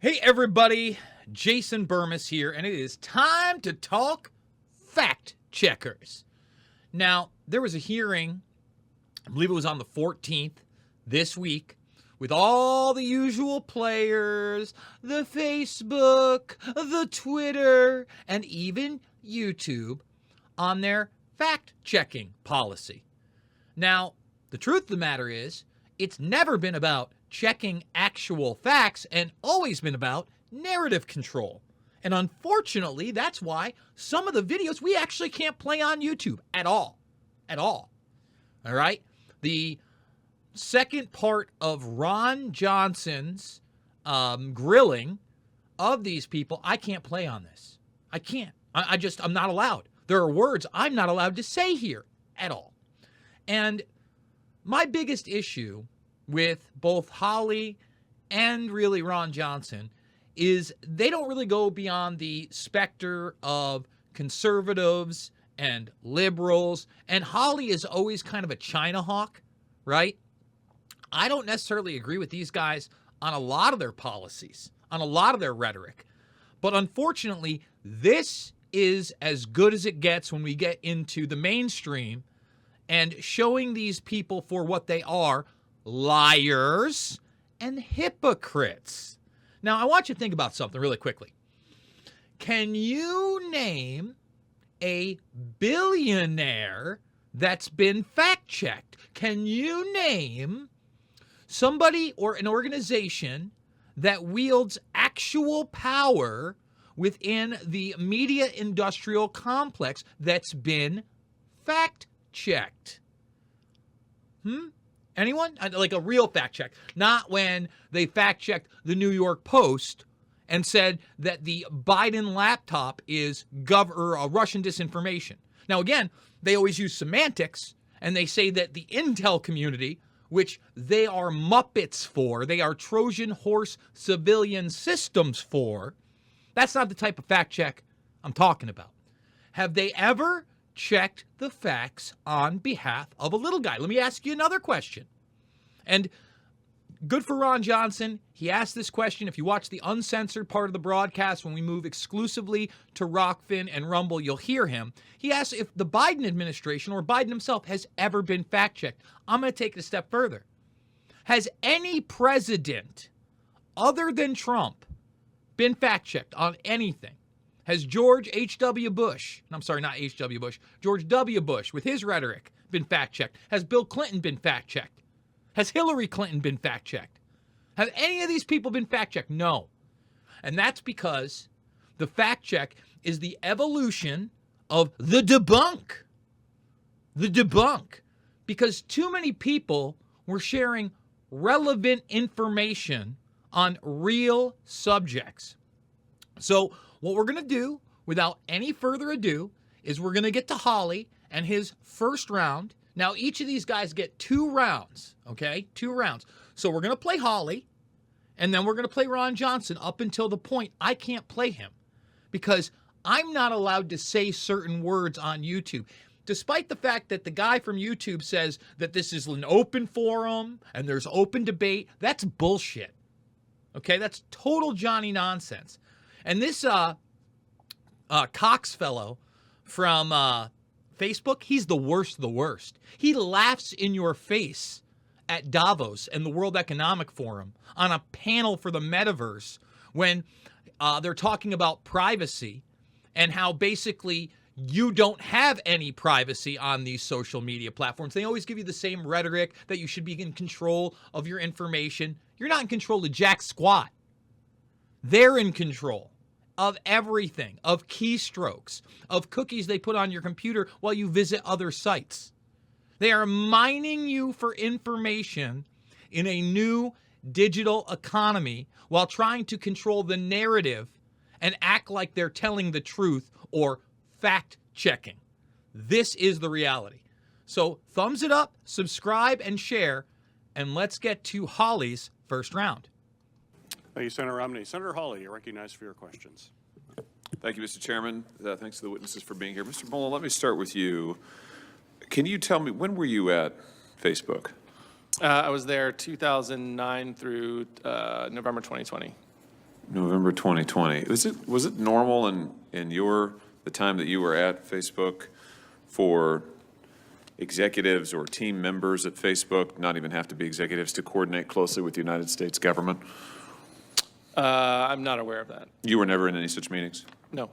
Hey everybody, Jason Bermas here, and it is time to talk fact checkers. Now, there was a hearing, I believe it was on the 14th this week, with all the usual players, the Facebook, the Twitter, and even YouTube on their fact checking policy. Now, the truth of the matter is, it's never been about checking actual facts and always been about narrative control. And unfortunately, that's why some of the videos we actually can't play on YouTube at all. At all. All right? The second part of Ron Johnson's grilling of these people, I can't play on this. I can't. I'm not allowed. There are words I'm not allowed to say here at all. And my biggest issue with both Holly and really Ron Johnson is they don't really go beyond the specter of conservatives and liberals. And Holly is always kind of a China hawk, right? I don't necessarily agree with these guys on a lot of their policies, on a lot of their rhetoric. But unfortunately, this is as good as it gets when we get into the mainstream and showing these people for what they are, liars and hypocrites. Now, I want you to think about something really quickly. Can you name a billionaire that's been fact-checked? Can you name somebody or an organization that wields actual power within the media industrial complex that's been fact-checked? Anyone? Like a real fact check. Not when they fact checked the New York Post and said that the Biden laptop is Russian disinformation. Now, again, they always use semantics and they say that the intel community, which they are Muppets for, they are Trojan horse civilian systems for, that's not the type of fact check I'm talking about. Have they ever checked the facts on behalf of a little guy? Let me ask you another question. And good for Ron Johnson. He asked this question. If you watch the uncensored part of the broadcast when we move exclusively to Rockfin and Rumble, you'll hear him. He asked if the Biden administration or Biden himself has ever been fact-checked. I'm going to take it a step further. Has any president other than Trump been fact-checked on anything? Has George H.W. Bush, I'm sorry, not H.W. Bush, George W. Bush, with his rhetoric, been fact-checked? Has Bill Clinton been fact-checked? Has Hillary Clinton been fact-checked? Have any of these people been fact-checked? No. And that's because the fact-check is the evolution of the debunk. The debunk. Because too many people were sharing relevant information on real subjects. So what we're going to do, without any further ado, is we're going to get to Holly and his first round. Now, each of these guys get 2 rounds, okay? 2 rounds. So we're going to play Holly, and then we're going to play Ron Johnson up until the point I can't play him because I'm not allowed to say certain words on YouTube. Despite the fact that the guy from YouTube says that this is an open forum and there's open debate, that's bullshit, okay? That's total Johnny nonsense. And this Cox fellow from Facebook, he's the worst of the worst. He laughs in your face at Davos and the World Economic Forum on a panel for the metaverse when they're talking about privacy and how basically you don't have any privacy on these social media platforms. They always give you the same rhetoric that you should be in control of your information. You're not in control of jack squat. They're in control of everything, of keystrokes, of cookies they put on your computer while you visit other sites. They are mining you for information in a new digital economy while trying to control the narrative and act like they're telling the truth or fact-checking. This is the reality. So thumbs it up, subscribe, and share, and let's get to Holly's first round. Thank you, Senator Romney. Senator Hawley, you're recognized for your questions. Thank you, Mr. Chairman. Thanks to the witnesses for being here. Mr. Mullen, let me start with you. Can you tell me, when were you at Facebook? I was there 2009 through November 2020. November 2020. Was it normal in the time that you were at Facebook for executives or team members at Facebook, not even have to be executives, to coordinate closely with the United States government? I'm not aware of that. You were never in any such meetings? No,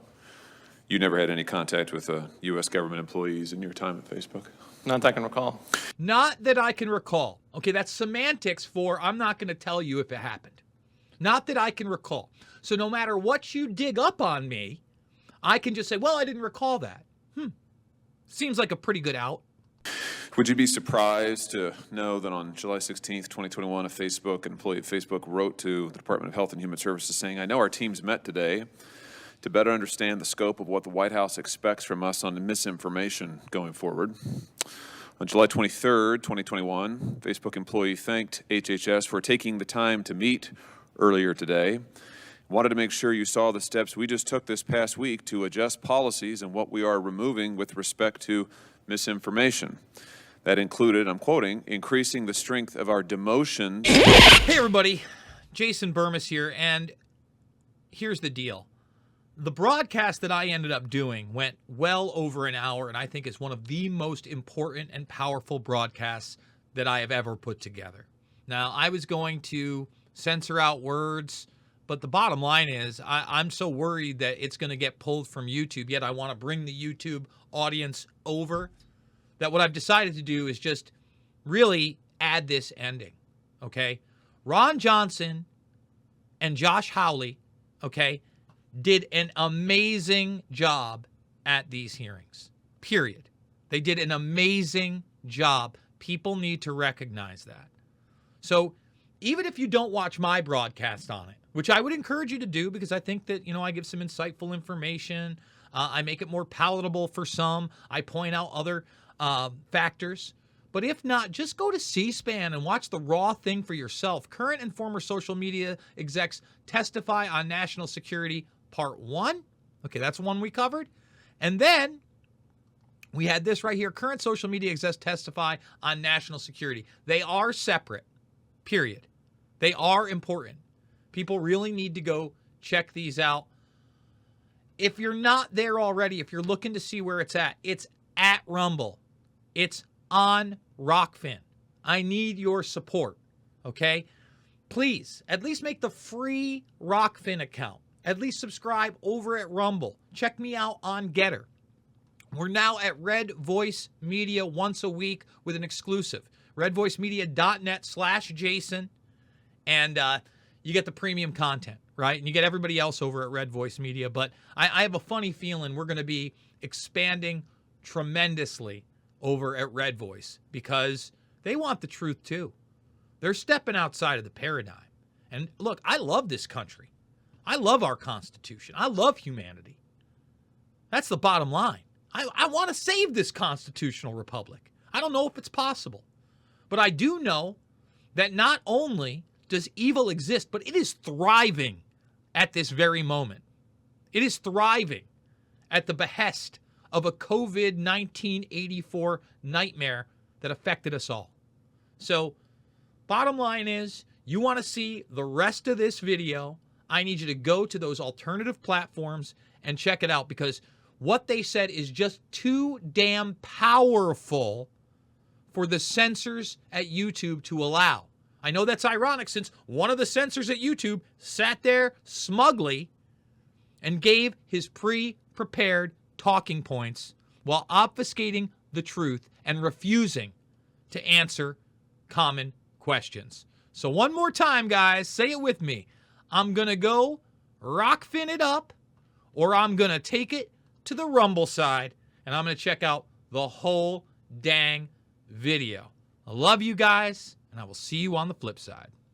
You never had any contact with U.S. government employees in your time at Facebook? not that I can recall. Not that I can recall. Okay, that's semantics for I'm not going to tell you if it happened. Not that I can recall. So no matter what you dig up on me, I can just say, well, I didn't recall that. Seems like a pretty good out. Would you be surprised to know that on July 16th, 2021, an employee at Facebook wrote to the Department of Health and Human Services saying, I know our teams met today to better understand the scope of what the White House expects from us on misinformation going forward. On July 23rd, 2021, Facebook employee thanked HHS for taking the time to meet earlier today. Wanted to make sure you saw the steps we just took this past week to adjust policies and what we are removing with respect to misinformation. That included, I'm quoting, increasing the strength of our demotions. Hey, everybody. Jason Bermas here, and here's the deal. The broadcast that I ended up doing went well over an hour, and I think is one of the most important and powerful broadcasts that I have ever put together. Now, I was going to censor out words, but the bottom line is I'm so worried that it's going to get pulled from YouTube, yet I want to bring the YouTube audience over, that what I've decided to do is just really add this ending, okay? Ron Johnson and Josh Hawley, okay, did an amazing job at these hearings, period. They did an amazing job. People need to recognize that. So even if you don't watch my broadcast on it, which I would encourage you to do because I think that, I give some insightful information. I make it more palatable for some. I point out other factors. But if not, just go to C-SPAN and watch the raw thing for yourself. Current and former social media execs testify on national security, part 1. Okay, that's one we covered. And then we had this right here. Current social media execs testify on national security. They are separate, period. They are important. People really need to go check these out. If you're not there already, if you're looking to see where it's at Rumble. It's on Rockfin. I need your support, okay? Please, at least make the free Rockfin account. At least subscribe over at Rumble. Check me out on Getter. We're now at Red Voice Media once a week with an exclusive. redvoicemedia.net/Jason. And you get the premium content, right? And you get everybody else over at Red Voice Media. But I have a funny feeling we're going to be expanding tremendously over at Red Voice because they want the truth too. They're stepping outside of the paradigm. And look, I love this country. I love our Constitution. I love humanity. That's the bottom line. I want to save this constitutional republic. I don't know if it's possible. But I do know that not only does evil exist, but it is thriving at this very moment. It is thriving at the behest of a COVID-19 84 nightmare that affected us all. So, bottom line is, you want to see the rest of this video, I need you to go to those alternative platforms and check it out because what they said is just too damn powerful for the censors at YouTube to allow. I know that's ironic since one of the censors at YouTube sat there smugly and gave his pre-prepared talking points while obfuscating the truth and refusing to answer common questions. So one more time, guys, say it with me. I'm going to go Rockfin it up, or I'm going to take it to the Rumble side, and I'm going to check out the whole dang video. I love you guys, and I will see you on the flip side.